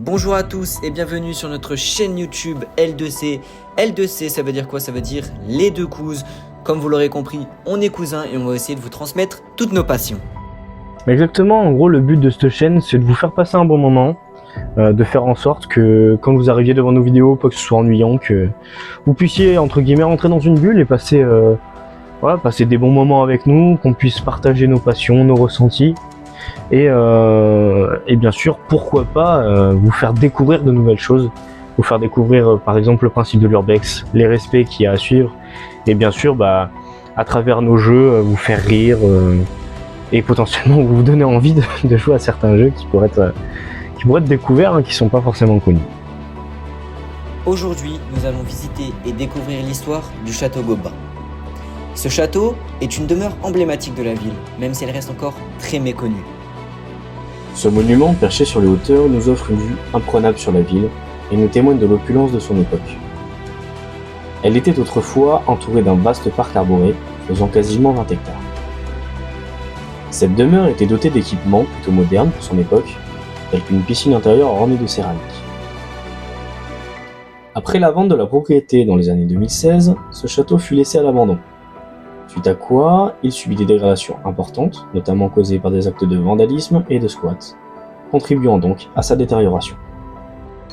Bonjour à tous et bienvenue sur notre chaîne YouTube L2C. L2C, ça veut dire quoi? Ça veut dire les deux couses. Comme vous l'aurez compris, on est cousins et on va essayer de vous transmettre toutes nos passions. Exactement, en gros le but de cette chaîne c'est de vous faire passer un bon moment, de faire en sorte que quand vous arriviez devant nos vidéos, pas que ce soit ennuyant, que vous puissiez entre guillemets rentrer dans une bulle et passer, passer des bons moments avec nous, qu'on puisse partager nos passions, nos ressentis et bien sûr pourquoi pas vous faire découvrir de nouvelles choses, vous faire découvrir par exemple le principe de l'urbex, les respects qu'il y a à suivre et bien sûr à travers nos jeux vous faire rire et potentiellement vous donner envie de jouer à certains jeux qui pourraient être découverts, qui sont pas forcément connus. Aujourd'hui, nous allons visiter et découvrir l'histoire du château Goba. Ce château est une demeure emblématique de la ville, même si elle reste encore très méconnue. Ce monument, perché sur les hauteurs, nous offre une vue imprenable sur la ville et nous témoigne de l'opulence de son époque. Elle était autrefois entourée d'un vaste parc arboré, faisant quasiment 20 hectares. Cette demeure était dotée d'équipements plutôt modernes pour son époque, tels qu'une piscine intérieure ornée de céramique. Après la vente de la propriété dans les années 2016, ce château fut laissé à l'abandon. Suite à quoi, il subit des dégradations importantes, notamment causées par des actes de vandalisme et de squat, contribuant donc à sa détérioration.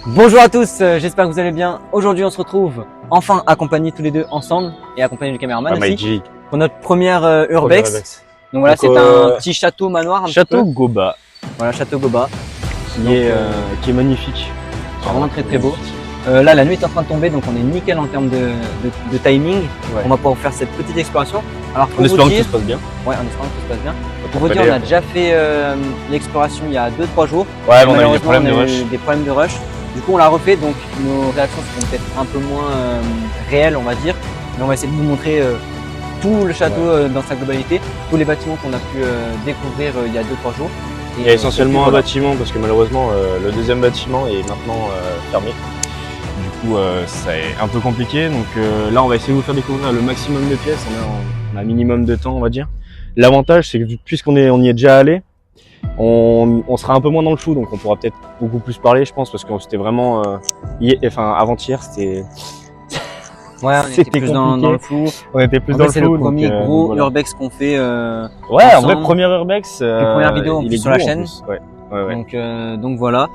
Bonjour à tous, j'espère que vous allez bien. Aujourd'hui on se retrouve enfin accompagnés tous les deux ensemble et accompagnés du caméraman aussi pour notre première urbex. Donc voilà, c'est un petit château manoir, Château Goba. Voilà, château Goba. Qui est magnifique. C'est vraiment très très beau. Là, la nuit est en train de tomber, donc on est nickel en termes de timing. Ouais. On va pouvoir faire cette petite exploration. Alors, en espérant que tout se passe bien. Ouais, en espérant que tout se passe bien. Pour vous dire, on a déjà fait l'exploration il y a 2-3 jours. Ouais, on a eu des problèmes de rush. Des problèmes de rush. Du coup, on l'a refait, donc nos réactions seront peut-être un peu moins réelles, on va dire. Mais on va essayer de vous montrer tout le château dans sa globalité, tous les bâtiments qu'on a pu découvrir il y a 2-3 jours. Il y a essentiellement un bâtiment parce que malheureusement le deuxième bâtiment est maintenant fermé. Du coup c'est un peu compliqué, donc là on va essayer de vous faire découvrir le maximum de pièces, on a un minimum de temps on va dire. L'avantage c'est que puisqu'on y est déjà allé, on sera un peu moins dans le flou, donc on pourra peut-être beaucoup plus parler je pense, parce que c'était vraiment avant-hier c'était... Ouais, on était plus dans le flou. On était plus dans le flou. C'est le premier gros urbex qu'on fait. Ouais, en vrai, premier urbex. Première vidéo sur la chaîne. Ouais. Donc voilà.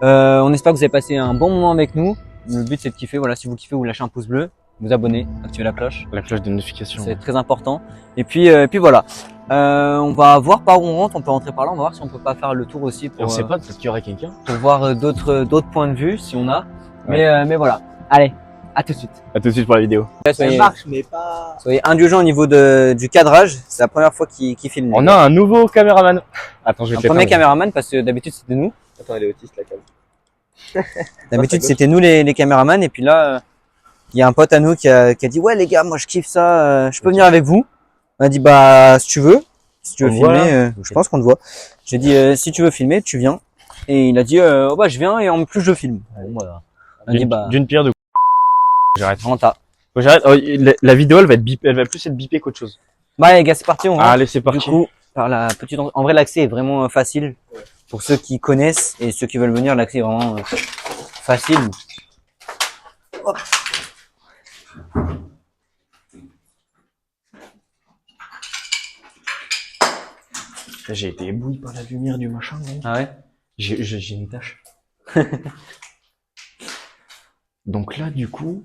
On espère que vous avez passé un bon moment avec nous. Le but c'est de kiffer. Voilà, si vous kiffez, vous lâchez un pouce bleu, vous abonnez, activez la cloche. La cloche de notification. C'est très important. Et puis voilà. On va voir par où on rentre. On peut rentrer par là. On va voir si on peut pas faire le tour aussi. Pour, on sait pas, peut-être qu'il y aurait quelqu'un. Pour voir d'autres points de vue si on a. Ouais. Mais voilà. Allez. À tout de suite. À tout de suite pour la vidéo. Ça marche, mais pas. Soyez indulgents au niveau du cadrage. C'est la première fois qu'il filme. On a un nouveau caméraman. Attends, je vais te premier caméraman parce que d'habitude c'était nous. Attends, elle est autiste la cam. D'habitude c'était nous les caméramans et puis là il y a un pote à nous qui a dit ouais les gars, moi je kiffe ça, je peux venir avec vous. On a dit bah si tu veux filmer, je pense qu'on te voit. J'ai dit si tu veux filmer, tu viens. Et il a dit bah je viens et en plus je filme. Bon, voilà. On a dit bah d'une pierre deux. J'arrête. J'arrête. Oh, la vidéo, elle va plus être bipée qu'autre chose. Bah les gars, c'est parti, on va. Allez, c'est parti. Du coup, par la petite, en vrai, l'accès est vraiment facile. Pour ceux qui connaissent et ceux qui veulent venir, l'accès est vraiment facile. Hop. J'ai été ébloui par la lumière du machin. Non. Ah ouais? J'ai une tache. Donc là, du coup,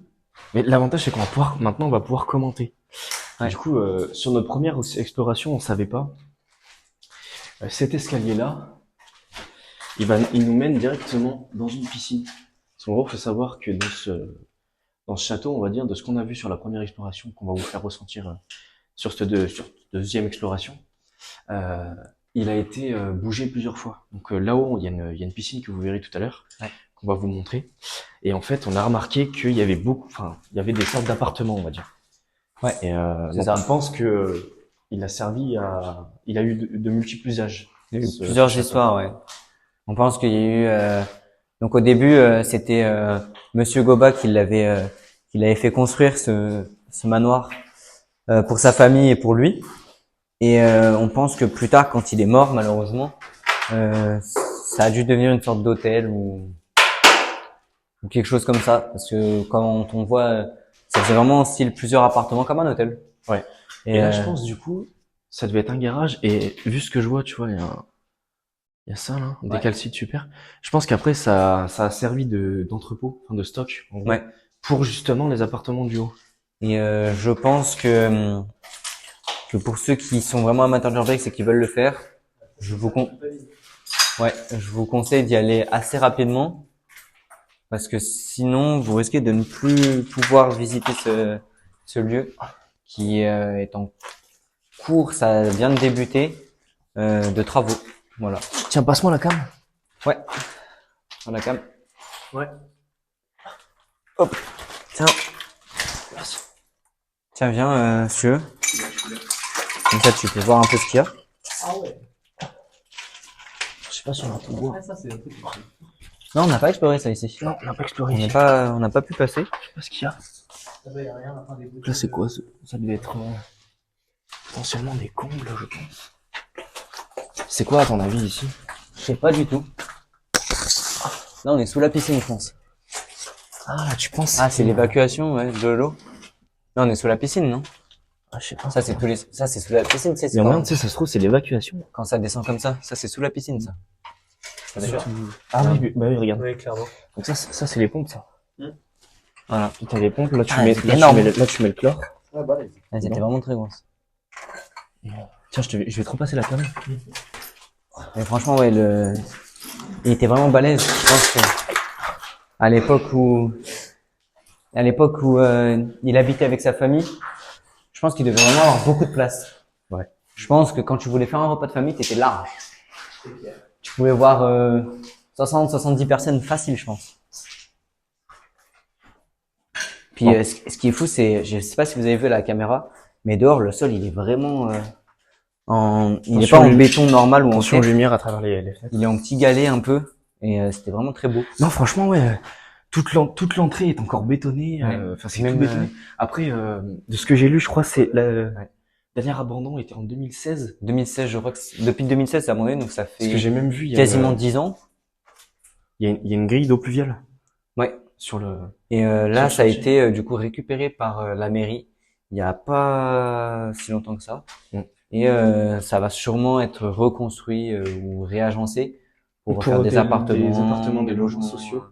mais l'avantage c'est maintenant on va pouvoir commenter. Ouais. Du coup, sur notre première exploration, on savait pas. Cet escalier-là, il nous mène directement dans une piscine. En gros, il faut savoir que dans ce château, on va dire, de ce qu'on a vu sur la première exploration, qu'on va vous faire ressentir sur cette deuxième exploration, il a été bougé plusieurs fois. Donc là-haut, il y a une piscine que vous verrez tout à l'heure. Ouais. On va vous montrer. Et en fait, on a remarqué qu'il y avait il y avait des sortes d'appartements, on va dire. Ouais. Et donc on pense que il a eu de multiples usages. Il y a eu plusieurs histoires, ouais. On pense qu'il y a eu, donc au début, c'était Monsieur Goba qui l'avait fait construire ce manoir pour sa famille et pour lui. Et on pense que plus tard, quand il est mort, malheureusement, ça a dû devenir une sorte d'hôtel ou ou quelque chose comme ça, parce que quand on voit, ça faisait vraiment style plusieurs appartements comme un hôtel. Ouais. Et, Et là, je pense, du coup, ça devait être un garage. Et vu ce que je vois, tu vois, il y a ça, là, des Ouais. calcites super. Je pense qu'après, ça a servi d'entrepôt, enfin, de stock, en gros, Ouais. pour justement les appartements du haut. Et je pense que pour ceux qui sont vraiment amateurs d'urbex et qui veulent le faire, je vous conseille d'y aller assez rapidement, parce que sinon vous risquez de ne plus pouvoir visiter ce lieu qui est en cours, ça vient de débuter de travaux. Voilà. Tiens, passe-moi la cam. Ouais. Dans la cam. Ouais. Hop. Tiens. Merci. Tiens, viens, si tu veux. Comme ça, tu peux voir un peu ce qu'il y a. Ah ouais. Je sais pas si on a tout bois. Ah, ça, c'est un truc. Non, on n'a pas exploré ça ici. Non, on n'a pas On exploré n'a ici. pas pu passer. Je sais pas ce qu'il y a. Ça va, y a rien à la fin des bouts. Là, c'est quoi? Ça devait être potentiellement des combles, je pense. C'est quoi, à ton avis, ici? Je sais pas du tout. Là, on est sous la piscine, je pense. Ah, tu penses? Ah, c'est l'évacuation, ouais, de l'eau. Là, on est sous la piscine, non? Ah, je sais pas. Ça, c'est sous la piscine, tu sais, Il y c'est a moyen, quand, tu sais, ça se trouve, c'est l'évacuation. quand ça descend comme ça. Ça, c'est sous la piscine, ça. Pas d'accord. Ah oui, bah oui, regarde. Oui, clairement. Donc ça c'est les pompes, ça. Voilà. T'as les pompes, là tu Ah, mets, c'est énorme. là tu mets le chlore. Ah, bah, allez. Elles étaient Non. vraiment très grosses. Tiens, je vais te repasser la caméra. Mais franchement, ouais, il était vraiment balèze. Je pense que à l'époque où il habitait avec sa famille, je pense qu'il devait vraiment avoir beaucoup de place. Ouais. Je pense que quand tu voulais faire un repas de famille, t'étais large. Tu pouvais voir 60-70 personnes facile, je pense. Puis Bon. ce qui est fou, c'est, je sais pas si vous avez vu la caméra, mais dehors le sol, il est vraiment il est pas en béton normal ou en Attention terre. lumière à travers les fenêtres. Il est en petit galet un peu, et c'était vraiment très beau. Non, franchement, ouais. Toute l'entrée est encore bétonnée. Ouais. Enfin, c'est Même, tout bétonné. Après, de ce que j'ai lu, je crois, c'est le Ouais. dernier abandon était en 2016. 2016, je crois que depuis 2016, c'est abandonné, donc ça Parce que fait j'ai même vu, il y a quasiment 10 ans. il y a une grille d'eau pluviale Ouais. sur le. Et là, Sur ça a le chantier. été du coup récupéré par la mairie il y a pas si longtemps que ça. Mm. Et ça va sûrement être reconstruit ou réagencé pour Pour faire des appartements, des appartements, des logements sociaux.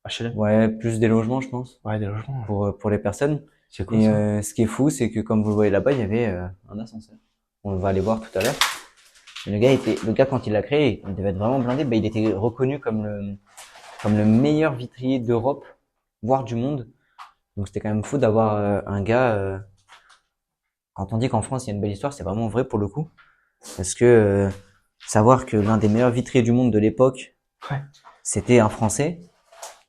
HLM. Ouais, plus des logements, je pense, Ouais, des logements. pour les personnes. C'est cool Et ça. ce qui est fou, c'est que comme vous le voyez là-bas, il y avait un ascenseur. On va aller voir tout à l'heure. Et le gars quand il l'a créé, il devait être vraiment blindé. Ben, il était reconnu comme le meilleur vitrier d'Europe, voire du monde. Donc c'était quand même fou d'avoir un gars. Quand on dit qu'en France il y a une belle histoire, c'est vraiment vrai pour le coup, parce que savoir que l'un des meilleurs vitriers du monde de l'époque, Ouais. c'était un Français,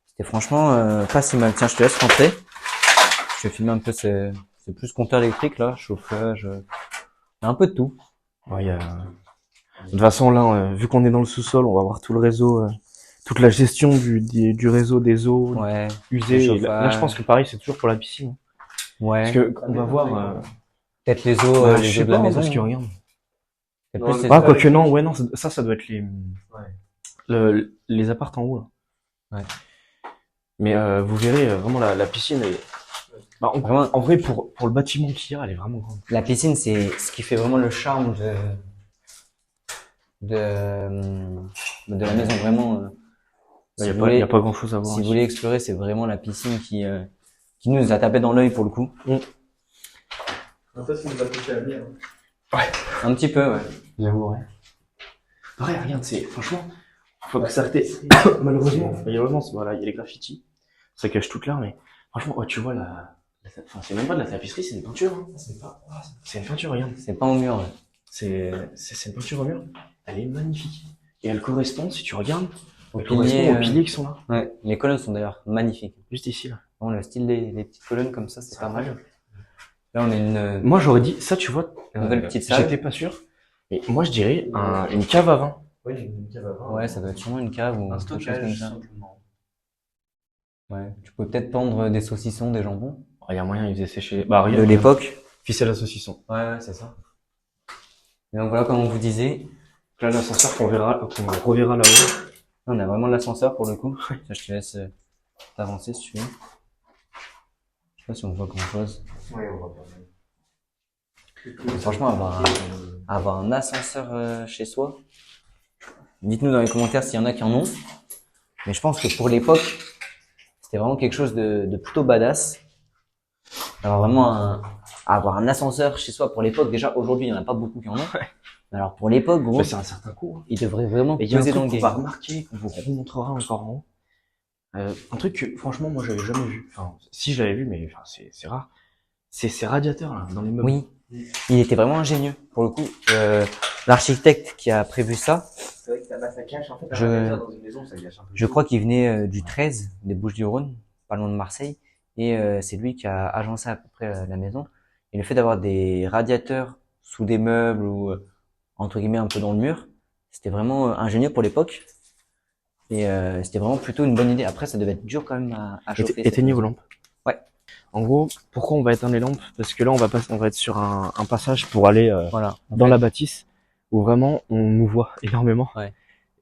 c'était franchement pas si mal. Tiens, je te laisse rentrer. Je vais filmer un peu c'est plus compteur électrique là, chauffage, un peu de tout. Ouais, il y a. De toute façon, là, vu qu'on est dans le sous-sol, on va voir tout le réseau, toute la gestion du réseau des eaux Ouais, usées. le Et là, je pense que pareil, c'est toujours pour la piscine. ouais. Parce que on va voir. Peut-être les eaux, Bah, les je sais eaux de la pas, maison. parce que regarde. C'est Non, plus mais les pas Ah, eaux- quoique non, ouais, non, ça doit être Ouais. les apparts en haut, là. Ouais. Mais vous verrez, vraiment, la piscine est. Bah, Vraiment, en vrai, pour le bâtiment qu'il y a, elle est vraiment grande. la piscine, c'est ce qui fait vraiment le charme de la maison. Vraiment, Il si y a vous pas, il y voulez, a pas grand chose à voir si vous ici. voulez explorer, c'est vraiment la piscine qui nous a tapé dans l'œil pour le coup. En fait, ça nous a touché à venir. Un petit peu, ouais. J'avoue, ouais. Pareil, regarde, franchement, faut que ça arrête. Malheureusement, voilà, il y a les graffitis. Ça cache toute l'art, mais franchement, ouais, tu vois, enfin, c'est même pas de la tapisserie, c'est une peinture, hein. C'est une peinture, regarde. C'est pas au mur, ouais. C'est une peinture au mur. Elle est magnifique. Et elle correspond, si tu regardes, Aux elle correspond piliers, aux piliers qui sont là. Ouais. Les colonnes sont d'ailleurs magnifiques. Juste ici, là. Bon, le style des petites colonnes comme ça, c'est pas mal. Là, on a une Moi, j'aurais dit, ça, tu vois, nouvelle petite salle. j'étais pas sûr. Mais moi, je dirais une cave à vin. Oui, une cave à vin. Ouais, ça doit être sûrement une cave ou Un quelque chose stockage, comme ça. simplement. Ouais. Tu peux peut-être pendre des saucissons, des jambons. Oh, il y a moyen, ils faisaient sécher. Bah, De regarde. l'époque. Ficelle à saucisson. Ouais, c'est ça. Et donc voilà, comme on vous disait, Là, l'ascenseur qu'on reverra là-haut. on a vraiment l'ascenseur pour le coup. Ça, je te laisse d'avancer si tu veux. Je sais pas si on voit grand chose. Ouais, on va pas. Franchement, avoir un ascenseur chez soi, dites-nous dans les commentaires s'il y en a qui en ont. Mais je pense que pour l'époque, c'était vraiment quelque chose de plutôt badass. Avoir un ascenseur chez soi pour l'époque, déjà aujourd'hui il n'y en a pas beaucoup qui en ont. Mais alors pour l'époque, gros, Bah, c'est un certain coup. Hein. il devrait vraiment Et il y a un peser truc dans le qu'on va game. remarquer, qu'on vous remontrera encore en haut. Un truc que, franchement, moi, j'avais jamais vu. Enfin, si je l'avais vu, mais enfin, c'est rare. C'est ces radiateurs, là, dans les meubles. Oui, il était vraiment ingénieux. Pour le coup, l'architecte qui a prévu ça, C'est vrai que ça cache en fait. Je- Un radiateur dans une maison, ça gâche un peu. je crois qu'il venait du 13, des Bouches-du-Rhône, pas loin de Marseille. Et c'est lui qui a agencé à peu près la maison. Et le fait d'avoir des radiateurs sous des meubles ou entre guillemets un peu dans le mur, c'était vraiment ingénieux pour l'époque. Et c'était vraiment plutôt une bonne idée. Après, ça devait être dur quand même à chauffer. Éteignez vos lampes. Ouais. En gros, pourquoi on va éteindre les lampes? Parce que là, on va être sur un passage pour aller Voilà. En dans fait, la bâtisse où vraiment on nous voit énormément. Ouais.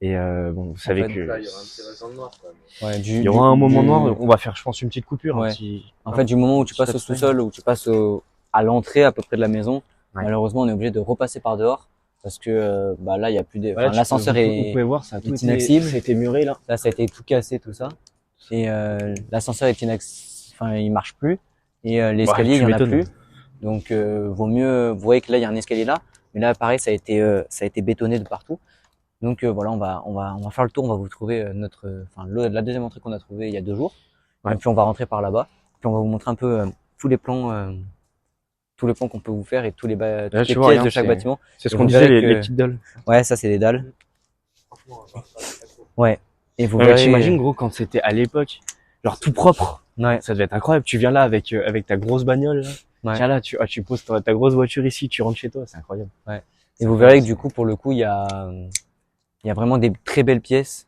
Et bon, vous savez fait, que Là, il y aura un petit ressort noir quand même. ouais, il y aura un moment noir. On va faire, je pense, une petite coupure. Ouais. Un petit- En fait, du moment où tu petit passes au abstrait. sous-sol ou tu passes à l'entrée à peu près de la maison, Ouais. malheureusement, on est obligé de repasser par dehors parce que bah là, il y a plus de. Voilà, Enfin, l'ascenseur vous est pouvez voir, ça a tout est été, inaccessible. ça a été muré là. Là, ça a été tout cassé, tout ça. Et l'ascenseur est enfin, il marche plus. Et l'escalier, Ouais, il y tu en a m'étonnes. plus. Donc, vaut mieux. Vous voyez que là, il y a un escalier là, mais là, pareil, ça a été bétonné de partout. Donc voilà, on va faire le tour. On va vous trouver la deuxième entrée qu'on a trouvée il y a 2 jours. Ouais. Et puis on va rentrer par là-bas. Puis on va vous montrer un peu tous les plans qu'on peut vous faire et toutes les tu pièces vois, de regarde, chaque c'est- bâtiment. C'est ce Et qu'on vous disait, verrez que- les petites dalles. Ouais, ça c'est les dalles. Ouais. Et vous Ouais, verrez. t'imagines, gros, quand c'était à l'époque, genre tout propre. Ouais. Ça devait être incroyable. Tu viens là avec ta grosse bagnole. Là. Ouais. Tiens là, tu poses ta grosse voiture ici, tu rentres chez toi, c'est incroyable. Et vous verrez que du coup, pour le coup, il y a vraiment des très belles pièces.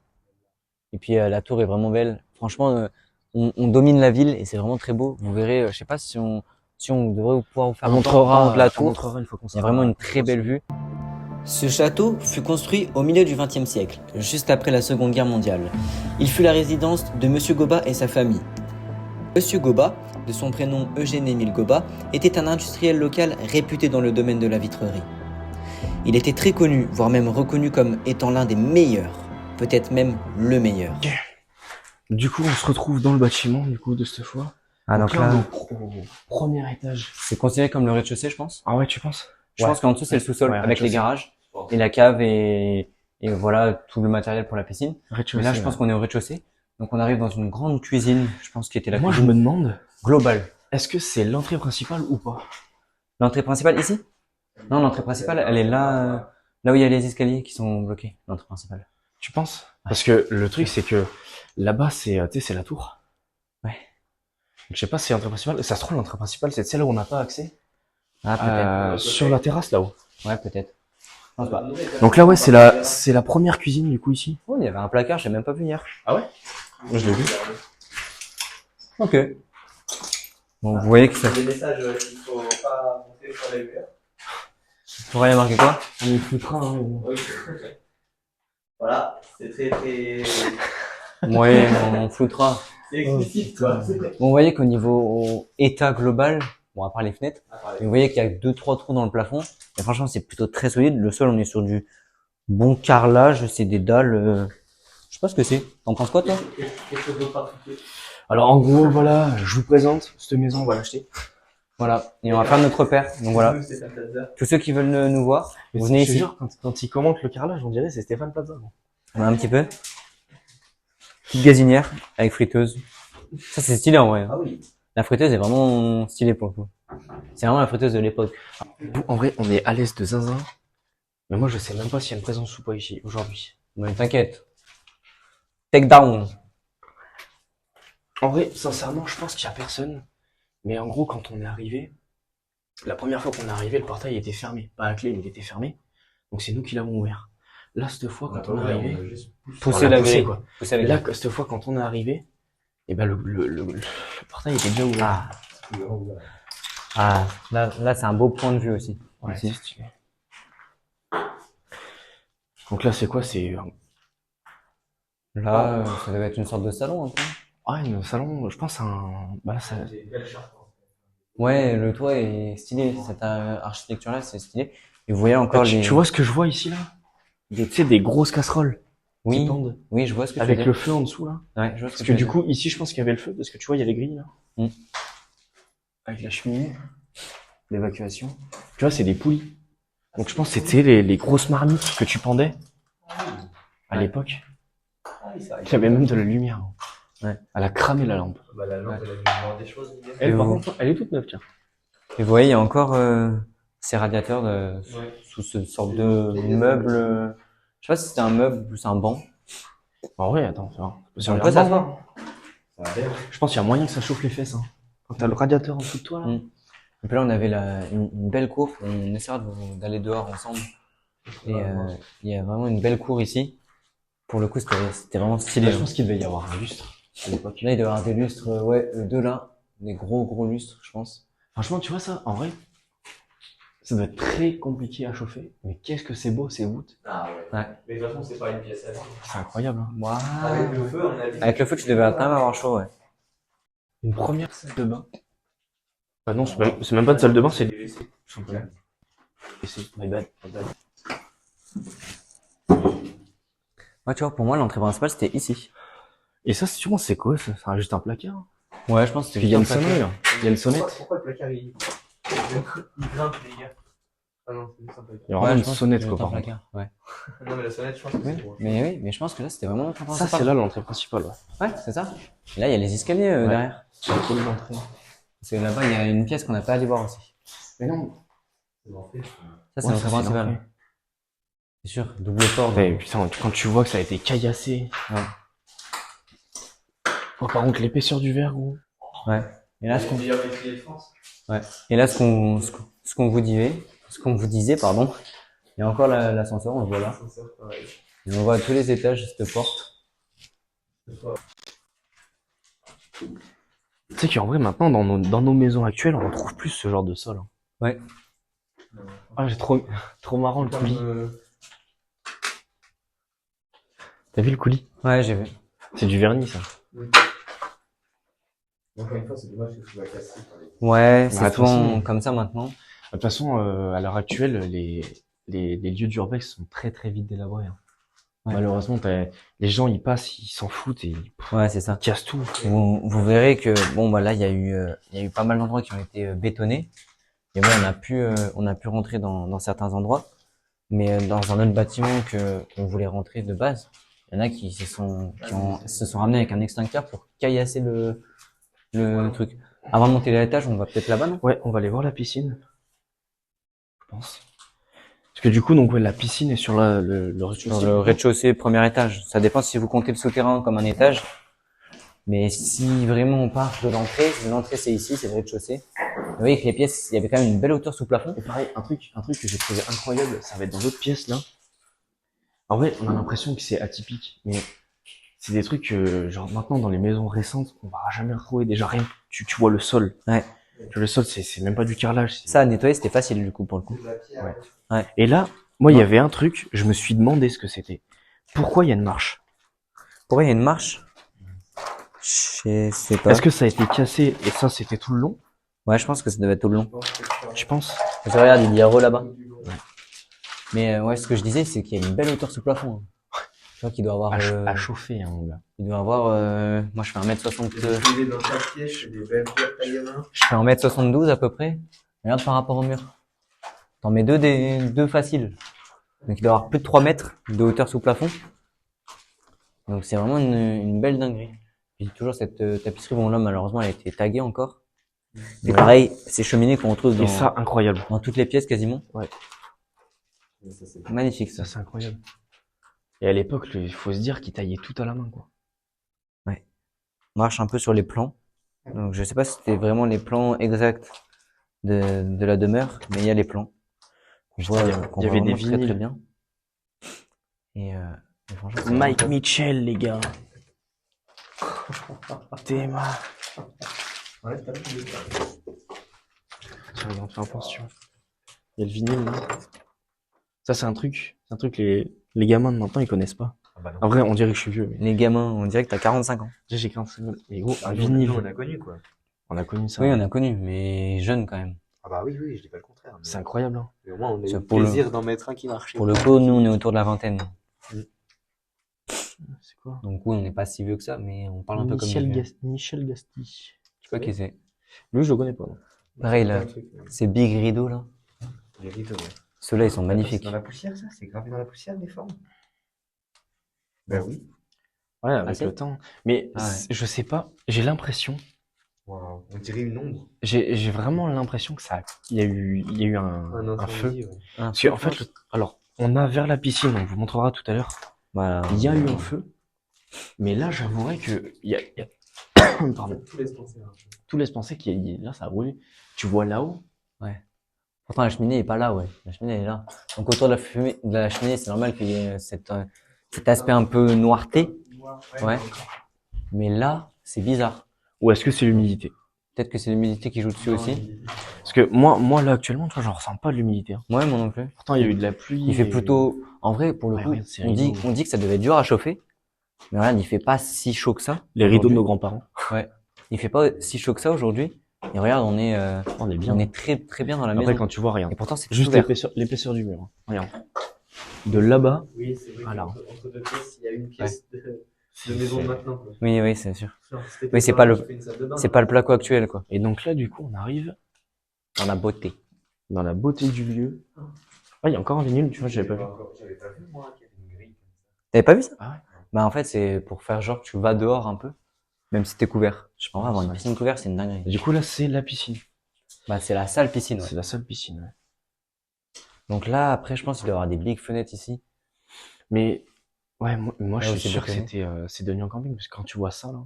Et puis la tour est vraiment belle. Franchement, on domine la ville et c'est vraiment très beau. Vous verrez, je sais pas si on devrait pouvoir vous faire un tour de la tour. Une fois qu'on Il y a vraiment une très belle vue. Ce château fut construit au milieu du XXe siècle, juste après la Seconde Guerre mondiale. Il fut la résidence de Monsieur Goba et sa famille. Monsieur Goba, de son prénom Eugène-Émile Goba, était un industriel local réputé dans le domaine de la vitrerie. Il était très connu, voire même reconnu comme étant l'un des meilleurs, peut-être même le meilleur. Du coup, on se retrouve dans le bâtiment, du coup, de cette fois. Ah donc là, au premier étage. c'est considéré comme le rez-de-chaussée, je pense. Ah ouais, tu penses? Je pense qu'en dessous c'est le sous-sol Ouais, avec les rez-de-chaussée. garages et la cave et voilà tout le matériel pour la piscine. Mais Rez-de-chaussée. là, je pense qu'on est au rez-de-chaussée. Donc on arrive dans une grande cuisine, je pense qui était la Moi, je cuisine me demande, globale. est-ce que c'est l'entrée principale ou pas? L'entrée principale ici? Non, l'entrée principale, elle est là, là où il y a les escaliers qui sont bloqués. L'entrée principale. Tu penses? Parce que le truc, c'est que là-bas, tu sais, c'est la tour. Ouais. Je sais pas si c'est l'entrée principale. Ça se trouve, l'entrée principale, c'est celle où on n'a pas accès. Ah peut-être. Sur la terrasse, là-haut. Ouais, peut-être. Je pense pas. Donc là, ouais, c'est la première cuisine, du coup, ici. Oh, il y avait un placard, j'ai même pas vu hier. Je l'ai vu. Ok. Bon, vous voyez que ça. Des messages qu'il faut pas monter sur les murs. Pourrait y marquer quoi? On est plus train, hein. Voilà, c'est très Ouais, on floutera. c'est explicite quoi. Bon, vous voyez qu'au niveau état global, bon, à part les fenêtres, mais vous voyez qu'il y a 2-3 trous dans le plafond. Et franchement, c'est plutôt très solide. Le sol, on est sur du bon carrelage. C'est des dalles. Je sais pas ce que c'est. T'en penses quoi, toi? Quelque chose d'autre particulier. Alors, en gros, voilà, je vous présente cette maison, on va l'acheter. Voilà. Et on va faire notre repère. Donc voilà. Stéphane Plaza. Tous ceux qui veulent nous voir, vous venez Je te ici. jure, quand il commente le carrelage, on dirait c'est Stéphane Plaza. Bon. On a un petit peu. Petite gazinière avec friteuse. Ça, c'est stylé en vrai. Ah oui. La friteuse est vraiment stylée pour le coup. C'est vraiment la friteuse de l'époque. Nous, en vrai, on est à l'est de Zinzin. Mais moi, je sais même pas s'il y a une présence ou pas ici, aujourd'hui. Mais t'inquiète. Take down. En vrai, sincèrement, je pense qu'il y a personne. Mais en gros, quand on est arrivé, la première fois qu'on est arrivé, le portail était fermé. Pas à clé, mais il était fermé. Donc c'est nous qui l'avons ouvert. Là, cette fois, quand on est arrivé, Pousser on l'a la poussé, grille. quoi. Pousser Et la là, grille. cette fois, quand on est arrivé, et ben le portail était déjà ouvert. Ah, là, c'est un beau point de vue aussi. Ouais, Ici. c'est stylé. Donc là, c'est quoi? C'est Là, ça devait être une sorte de salon un peu. Ah, le salon, je pense bah, ça... J'ai une belle charte. Ouais, le toit est stylé. Cette architecture-là, c'est stylé. Et vous voyez encore tu, les... tu vois ce que je vois ici, là? Tu sais, des grosses casseroles qui Oui, pendent oui, je vois ce que tu veux avec dire. le feu en dessous, là. Ouais, je vois ce Parce que que tu du veux coup, ici, je pense qu'il y avait le feu, parce que tu vois, il y a les grilles, là. Mm. Avec la cheminée d'évacuation. Tu vois, c'est des poulies. Donc je pense que c'était les grosses marmites que tu pendais à Ouais. l'époque. Ah oui, ça Il y avait même de la lumière. Ouais. Elle a cramé la lampe. Bah, la lampe, elle a dû voir des choses, Miguel. Elle, par vous- contre, elle est toute neuve, tiens. Et vous voyez, il y a encore ces radiateurs Ouais. sous ce sorte de meuble. Je sais pas si c'était un meuble ou c'est un banc. En vrai, attends, ça va. On peut s'asseoir. Ça a l'air. Je pense qu'il y a moyen que ça chauffe les fesses. Hein. Quand t'as le radiateur en dessous de toi, là. Mm. Et puis là, on avait une belle cour. On essaiera d'aller dehors ensemble. Et il y a vraiment une belle cour ici. Pour le coup, c'était vraiment stylé. Là, je pense qu'il devait y avoir un lustre à l'époque. Là, il doit y avoir des lustres, ouais, deux là. Des gros lustres, je pense. Franchement, tu vois ça, en vrai, ça doit être très compliqué à chauffer. Mais qu'est-ce que c'est beau, ces voûtes. Ah ouais. Ouais. Mais de toute façon, c'est pas une pièce à vivre. C'est incroyable. Hein. Waouh. Avec le feu, on a dit. Avec le feu, tu devais quand même avoir chaud, ouais. Une première salle de bain. Bah non, c'est même pas de salle de bain, c'est des WC. Tout simplement. WC, my bad. Ouais, tu vois, pour moi, l'entrée principale, c'était ici. Et ça, sûrement, c'est quoi ça? C'est juste un placard. Ouais, je pense que Puis il y a une sonnerie, là. Il y a une sonnette. Pourquoi le placard il grimpe, les gars? Ah non, c'est juste un placard. Il y a vraiment une sonnette, quoi, par contre. Ouais. Non, mais la sonnette, je pense que c'est pour. Mais je pense que là, c'était vraiment l'entrée Ça, principale. c'est là l'entrée principale, ouais. Ouais, c'est ça. Et là, il y a les escaliers Ouais. derrière. C'est la première entrée. Parce que là-bas, il y a une pièce qu'on n'a pas allé voir aussi. Mais non. C'est l'entrée. Ça, c'est Ouais, l'entrée ça, c'est principale. l'entrée. C'est sûr, double porte. Ouais, putain, quand tu vois que ça a été caillassé. Ouais. Oh, par contre, l'épaisseur du verre, gros. Ouais. Et là, ce qu'on, meilleur métier de France. ouais. Et là, ce qu'on vous disait, pardon. Il y a encore l'ascenseur, on le voit là. C'est ça, pareil. Et on voit à tous les étages cette porte. Tu sais qu'en vrai, maintenant, dans nos maisons actuelles, on retrouve plus ce genre de sol. Hein. Ouais. Ah, j'ai trop marrant le coulis. T'as vu le coulis? Ouais, j'ai vu. C'est du vernis, ça. Encore une fois, c'est dommage que tu sois cassé par les. Ouais, c'est de toute souvent façon- comme ça maintenant. De toute façon, à l'heure actuelle, les lieux d'urbex sont très très vite délabrés. Hein. Ouais. Malheureusement, les gens, ils passent, ils s'en foutent et Ouais, c'est ça. ils cassent tout. Vous verrez que bon bah là il y a eu pas mal d'endroits qui ont été bétonnés et ouais on a pu rentrer dans certains endroits, mais dans un autre bâtiment qu'on voulait rentrer de base, il y en a qui se sont ramenés avec un extincteur pour caillasser le truc. Avant de monter à l'étage, on va peut-être là-bas, non? Ouais, on va aller voir la piscine. Je pense. Parce que du coup, donc ouais, la piscine est sur le Sur rez-de-chaussée. le rez-de-chaussée, premier étage. Ça dépend si vous comptez le souterrain comme un étage. Mais si vraiment on part de l'entrée c'est ici, c'est le rez-de-chaussée. Vous voyez que les pièces, il y avait quand même une belle hauteur sous plafond. Et pareil, un truc que j'ai trouvé incroyable, ça va être dans l'autre pièce là. En vrai, on a l'impression que c'est atypique, mais c'est des trucs genre maintenant dans les maisons récentes, on va jamais retrouver. Déjà rien, tu vois le sol. Ouais. Tu vois, le sol, c'est même pas du carrelage. Ça à nettoyer, c'était facile du coup pour le coup. C'est de la pierre. Ouais. Ouais. Et là, moi, il y avait un truc, je me suis demandé ce que c'était. Pourquoi il y a une marche? Pourquoi il y a une marche? Je sais pas. Est-ce que ça a été cassé et ça c'était tout le long? Ouais, je pense que ça devait être tout le long. Je pense. Parce que regarde, il y a Hero là-bas. Mais ouais, ce que je disais, c'est qu'il y a une belle hauteur sous plafond. Hein. Je crois qu'il doit avoir... À chauffer, hein, mon gars. il doit avoir... moi, je fais 1m62. J'ai dans ta pièce, j'ai des belles pierres taillées main. Je fais 1m72 à peu près. Regarde par rapport au mur. T'en mets deux faciles. Donc il doit avoir plus de 3 mètres de hauteur sous plafond. Donc c'est vraiment une belle dinguerie. J'ai toujours cette tapisserie. Bon là, malheureusement, elle a été taguée encore. Mais pareil, ces cheminées qu'on retrouve Et ça, incroyable. dans toutes les pièces quasiment. Ouais. Magnifique ça. Ça, c'est incroyable. Et à l'époque, il faut se dire qu'ils taillaient tout à la main, quoi. On marche un peu sur les plans. Donc je sais pas si c'était vraiment les plans exacts de la demeure, mais il y a les plans. On voit qu'on il y voit avait des vraiment très vinyles. bien. Et franchement, c'est Mike vraiment Mitchell, les gars. Théma. Ouais, t'as vu Tiens, regarde, fais attention. Il y a le vinyle, là. Ça, c'est un truc les gamins de maintenant, ils connaissent pas. bah non. En vrai, on dirait que je suis vieux, mais Les gamins, on dirait que t'as 45 ans. déjà j'ai 45 000. Mais gros, un Nous, vinyle, on a connu, quoi. on a connu ça. Oui, on a connu, mais jeune quand même. Ah bah oui, je dis pas le contraire. Mais, C'est incroyable, hein. mais au moins, on a eu Ça, le pour le- plaisir d'en mettre un qui marchait. Pour le coup, nous, on est autour de la vingtaine. C'est quoi? Donc oui, on n'est pas si vieux que ça, mais on parle un peu comme des vieux. Michel Gasti. Je sais pas qui c'est. Lui, je le connais pas, non. Pareil, là, ces big rideaux, là. Les rideaux, ouais. Ceux-là, ils sont C'est magnifiques. dans la poussière, ça? C'est gravé dans la poussière, les formes? Ben oui. Ouais, avec c'est le temps. Mais Ah ouais. je sais pas, j'ai l'impression, Wow. On dirait une ombre. j'ai vraiment l'impression que il y a eu un feu. incendie, ouais. Parce qu'en fait, alors, on a vers la piscine, on vous montrera tout à l'heure, Voilà. il y a eu un feu. Mais là, j'avouerais que pardon, Tout laisse penser à un peu. tout laisse penser là, ça a brûlé. Tu vois là-haut, Pourtant, la cheminée est pas là, ouais. La cheminée elle est là. Donc, autour de la fumée, de la cheminée, c'est normal qu'il y ait cet aspect un peu noirté. Ouais. Mais là, c'est bizarre. ou est-ce que c'est l'humidité? Peut-être que c'est l'humidité qui joue dessus aussi. Parce que moi là actuellement, tu vois, j'en ressens pas de l'humidité, hein. Ouais, moi non plus. Pourtant, il y a eu de la pluie. Il fait et- plutôt, en vrai, pour le Ouais, coup, regarde, c'est on dit rideau. que ça devait être dur à chauffer. Mais regarde, il fait pas si chaud que ça. les rideaux de aujourd'hui. nos grands-parents. Ouais. Il fait pas si chaud que ça aujourd'hui. Et regarde, on On est bien. est très, très bien dans la Après, maison. quand tu vois rien. Et pourtant, c'est Juste ouvert. l'épaisseur du mur, hein. Regarde. De là-bas, Oui, c'est vrai. Voilà. Entre deux pièces, il y a une pièce de maison de maintenant, quoi. Oui, oui, c'est sûr. Genre, c'était Oui, c'est pas pas là, le- je fais une salle de bain. C'est pas le placo actuel, quoi. et donc là, du coup, on arrive Dans la beauté. dans la beauté du lieu. Ah, il y a encore un vinyle, tu vois, j'avais pas vu. J'avais pas vu, moi, qu'il y avait une grille comme ça. T'avais pas vu ça? Ah ouais? Bah, en fait, c'est pour faire genre que tu vas dehors un peu. Même si t'es couvert. Je En vrai, avoir une ouais. piscine couverte, c'est une dinguerie. Et du coup, là, c'est la piscine. Bah, c'est la salle piscine, ouais. C'est la seule piscine, ouais. Donc là, après, je pense qu'il doit y avoir des big fenêtres ici. Mais, ouais, moi je Là où suis c'est sûr que bétonné. c'est devenu un camping, parce que quand tu vois ça, là,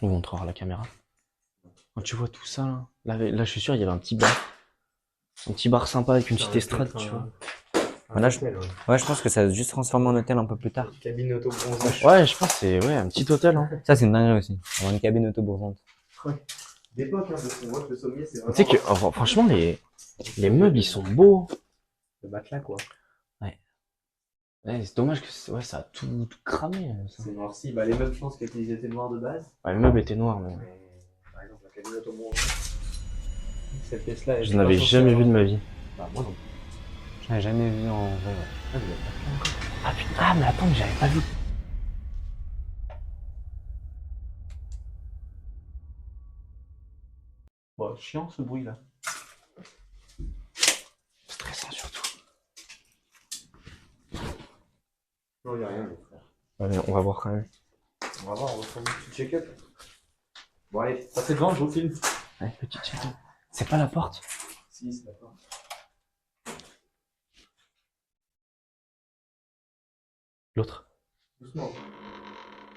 on vous montrera la caméra. Quand tu vois tout ça, là, je suis sûr, il y avait un petit bar sympa avec une petite estrade, tu vois. Voilà, Ouais, je pense que ça va juste transformer en hôtel un peu plus tard. Cabine auto-bronzage. Ouais, je pense que c'est, ouais, un petit hôtel, hein. Ça, c'est une dinguerie aussi. Avoir une cabine auto-bronzante. D'époque, hein, parce que moi, le sommier, c'est Tu sais que, oh, franchement, les meubles, ils sont beaux. le matelas, quoi. Ouais, c'est dommage que, ouais, ça a tout cramé, ça. C'est noirci. Bah, les meubles, je pense qu'ils étaient noirs de base. Ouais, le meuble était noir, mais Mais, par exemple, la cabine auto-bronzage. Cette pièce-là, elle je était n'avais pas jamais censée vu de ma vie. avoir- Bah, moi non plus. Je l'ai jamais vu en vrai, ouais. Ah, vous l'avez pas fait encore. Ah putain, ah mais attends, mais j'avais pas vu. Bon, chiant, ce bruit-là. Stressant surtout. Non, y a rien, mon frère. Ouais, mais on va voir quand même. On va voir, on va faire un petit check-up. Bon, allez, passez devant, je vous filme. Ouais, petit check. C'est pas la porte? Si, c'est d'accord. L'autre. Doucement.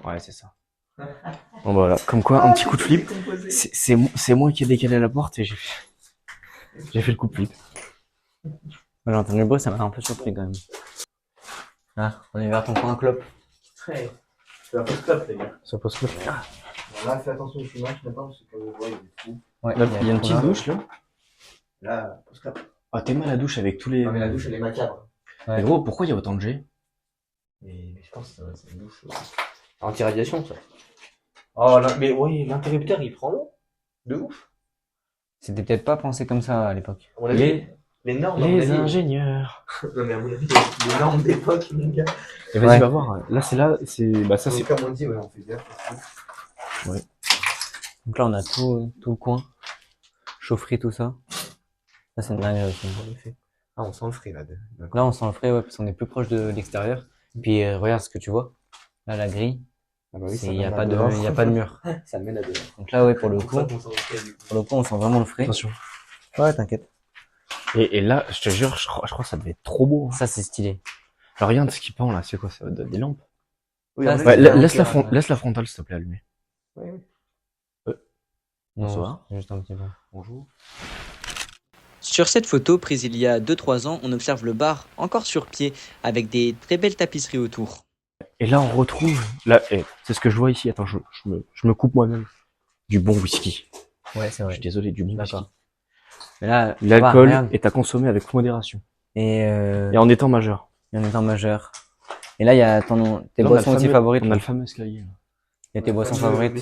Ouais, c'est ça. Bon bah voilà, comme quoi, un petit coup de flip. C'est moi qui ai décalé la porte et j'ai fait le coup de flip. J'ai entendu le bruit, ça m'a un peu surpris quand même. Ah, on est vers ton coin clope. Ouais. C'est un peu stop, les gars. Ça pose quoi? Bon, là, fais attention au chômage maintenant, parce que comme vous voyez, il y a des trous. Ouais, Là, il y a une petite douche là. Là, pause clap. Ah, t'es mal à la douche avec tous les. Non, mais la douche, elle est macabre. Mais gros, pourquoi il y a autant de G? Mais je pense que c'est une douche anti-radiation, ça. Oh, là, mais oui, l'interrupteur, il prend l'eau. De ouf. C'était peut-être pas pensé comme ça à l'époque. On a vu les normes. à mon Les avis. ingénieurs. Non, mais à mon avis, les normes d'époque, mon gars. Et vas-y, Ouais. va voir. Là, bah ça c'est. Comme on dit, ouais, on fait bien. Donc là, on a tout le coin. Chaufferie, tout ça. Ça, c'est une dinguerie aussi. En effet. Ah, on sent le frais, là. Là, on sent le frais, ouais, parce qu'on est plus proche de l'extérieur. Puis, regarde ce que tu vois. Là, la grille. Ah bah Il y a pas de mur. Ça mène à dehors. Donc là, ouais, pour le coup, On sent le frais, du coup. on sent vraiment le frais. Attention. Ouais, t'inquiète. Et là, je te jure, je crois que ça devait être trop beau, hein. Ça, c'est stylé. Alors regarde ce qui pend là, c'est quoi ça? Des lampes? Oui, Ça, en c'est- fait, Ouais, il y a un laisse éclairage, ouais. laisse la frontale s'il te plaît allumée. Ouais, ouais. Non, Bonsoir. juste un petit peu. Bonjour. Sur cette photo prise il y a 2-3 ans, on observe le bar encore sur pied avec des très belles tapisseries autour. Et là on retrouve, là, c'est ce que je vois ici, attends, je me coupe moi-même. Du bon whisky. Ouais, c'est Je suis désolé, du bon whisky. D'accord. Mais là, ça va, L'alcool regarde. est à consommer avec modération. Et Et en étant majeur. en étant majeur. Et là, il y a tes Là, on a le boissons aussi fameux- favorites. On a le fameux escalier. Là. Il y a tes boissons Mais favorites.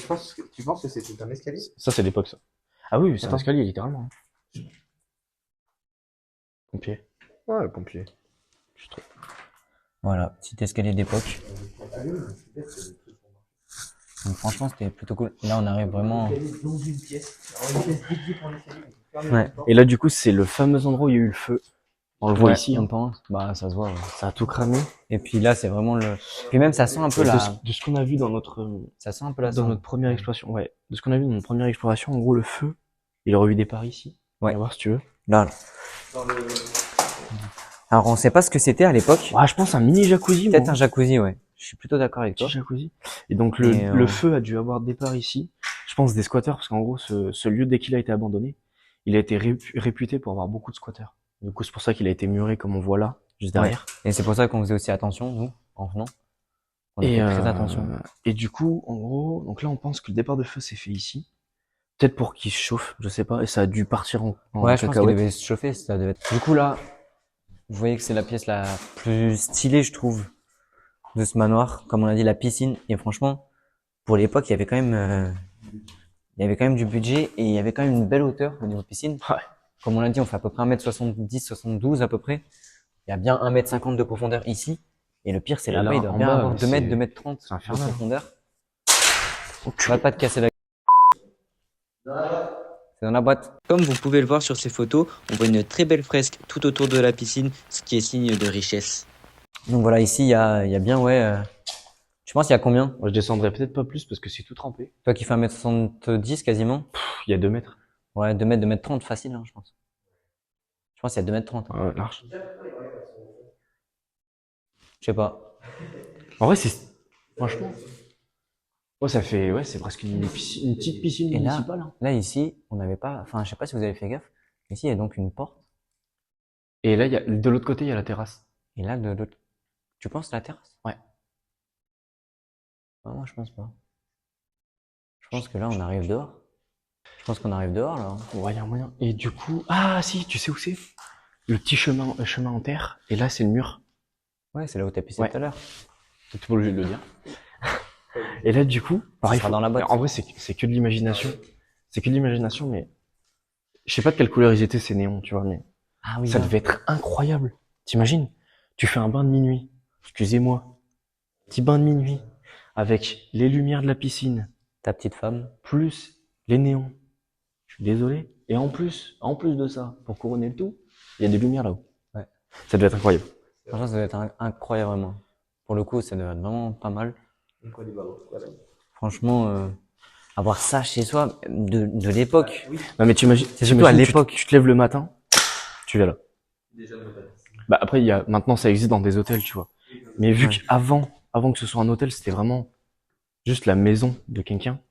tu penses que c'était un escalier? Ça, c'est l'époque, ça. Ah oui, c'est un Ouais. escalier, littéralement. Pompier. Ouais, pompier. Voilà, petit escalier d'époque. Donc, franchement, c'était plutôt cool. Là, on arrive vraiment. Dans une pièce. Alors, une pièce dédiée pour l'escalier. Ouais. Et là, du coup, c'est le fameux endroit où il y a eu le feu. On le voit Ouais, ici, on hein. pense. Bah, ça se voit. Ouais. Ça a tout cramé. Et puis là, c'est vraiment le. Puis même, ça sent un peu de, la. ce, de ce qu'on a vu dans notre, Ça sent un peu la. dans notre première exploration. Ouais. De ce qu'on a vu dans notre première exploration, en gros, le feu, il aurait eu des parts ici. Ouais. On va voir si tu veux. Là. Alors, on sait pas ce que c'était à l'époque. Ouais, je pense un mini jacuzzi. Peut-être moi. un jacuzzi, ouais. Je suis plutôt d'accord avec toi. Petit jacuzzi. Et donc, le, Et, le feu a dû avoir des parts ici. Je pense des squatteurs, parce qu'en gros, ce lieu, dès qu'il a été abandonné, il a été réputé pour avoir beaucoup de squatteurs. Du coup, c'est pour ça qu'il a été muré, comme on voit là, juste derrière. Et c'est pour ça qu'on faisait aussi attention, nous, en venant. On a fait très attention. Et du coup, en gros, donc là, on pense que le départ de feu s'est fait ici. Peut-être pour qu'il se chauffe, je sais pas, et ça a dû partir en Ouais, je pense qu'il cacahuète. devait se chauffer, ça devait être. Du coup, là, vous voyez que c'est la pièce la plus stylée, je trouve, de ce manoir. Comme on a dit, la piscine. Et franchement, pour l'époque, il y avait quand même du budget et il y avait quand même une belle hauteur au niveau piscine. Ouais. Comme on l'a dit, on fait à peu près 1m70, 72 à peu près. Il y a bien 1m50 de profondeur ici. Et le pire, c'est Et là-bas, là, il doit en bien bas, avoir 2 mètres, c'est- 2m30 c'est de infernal. profondeur. Va pas te casser la C'est dans la boîte. Comme vous pouvez le voir sur ces photos, on voit une très belle fresque tout autour de la piscine, ce qui est signe de richesse. Donc voilà, ici, il y a bien, ouais. Tu penses, il y a combien? Moi, je descendrai peut-être pas plus parce que c'est tout trempé. Toi qui fais 1m70 quasiment? Il y a 2 mètres. Ouais, 2 mètres, 2m30 facile, hein, je pense. Je pense qu'il y a 2m30. Hein. Ouais, large. Je sais pas. En vrai, c'est, franchement. Ouais, ça fait, ouais, c'est presque une petite piscine Et là, municipale. Hein. là, ici, on n'avait pas, enfin, je sais pas si vous avez fait gaffe. Ici, il y a donc une porte. Et là, de l'autre côté, il y a la terrasse. Et là, de l'autre. Tu penses la terrasse? Ouais. Ah, moi, je pense pas. Je pense que là, on arrive dehors. Je pense qu'on arrive dehors, là. Hein. Ouais, il y a un moyen. Et du coup, ah, si, tu sais où c'est? Le petit chemin en terre. Et là, c'est le mur. Ouais, c'est là où t'as pissé Ouais. tout à l'heure. T'es pas obligé de le dire. Et là, du coup, pareil, sera dans la boîte. en vrai, c'est que de l'imagination. C'est que de l'imagination, mais je sais pas de quelle couleur ils étaient ces néons, tu vois, mais Ah oui, ça là. devait être incroyable. T'imagines? Tu fais un bain de minuit. Excusez-moi. Petit bain de minuit. Avec les lumières de la piscine, Ta petite femme. plus les néons. Je suis désolé. Et en plus de ça, pour couronner le tout, il y a des lumières là-haut. Ouais. Ça devait être incroyable. Franchement, ça doit être incroyable, vraiment. Pour le coup, ça doit être vraiment pas mal. Franchement, avoir ça chez soi, de l'époque. Non, mais t'imagines, C'est surtout à l'époque. Tu te lèves le matin, tu vas là. Bah, après, maintenant, ça existe dans des hôtels, tu vois. Mais vu Ouais. avant que ce soit un hôtel, c'était vraiment juste la maison de quelqu'un.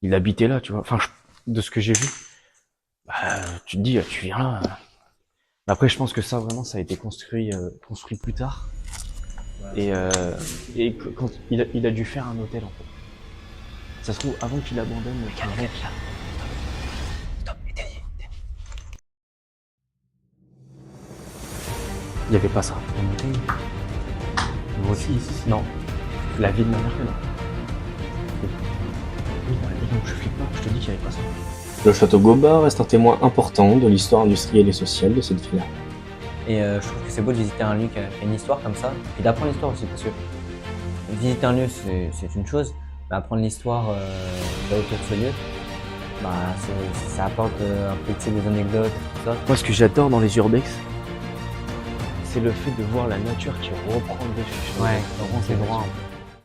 Il habitait là, tu vois. Enfin, de ce que j'ai vu, bah, tu te dis, tu viens là. Mais après, je pense que ça, vraiment, ça a été construit plus tard. Et quand il a dû faire un hôtel, en fait. Ça se trouve, avant qu'il abandonne. Il n'y avait pas ça. Non. La vie de ma mère, non. Oui, bah, et donc je flippe pas, je te dis qu'il n'y avait pas ça. Le château Goba reste un témoin important de l'histoire industrielle et sociale de cette villa. Et je trouve que c'est beau de visiter un lieu qui a une histoire comme ça, et d'apprendre l'histoire aussi, parce que visiter un lieu, c'est une chose, mais apprendre l'histoire autour de ce lieu, bah, ça apporte un peu tu sais, des anecdotes, tout ça. Moi, ce que j'adore dans les urbex, c'est le fait de voir la nature qui reprend le dessus. sur les- Vraiment, c'est droit.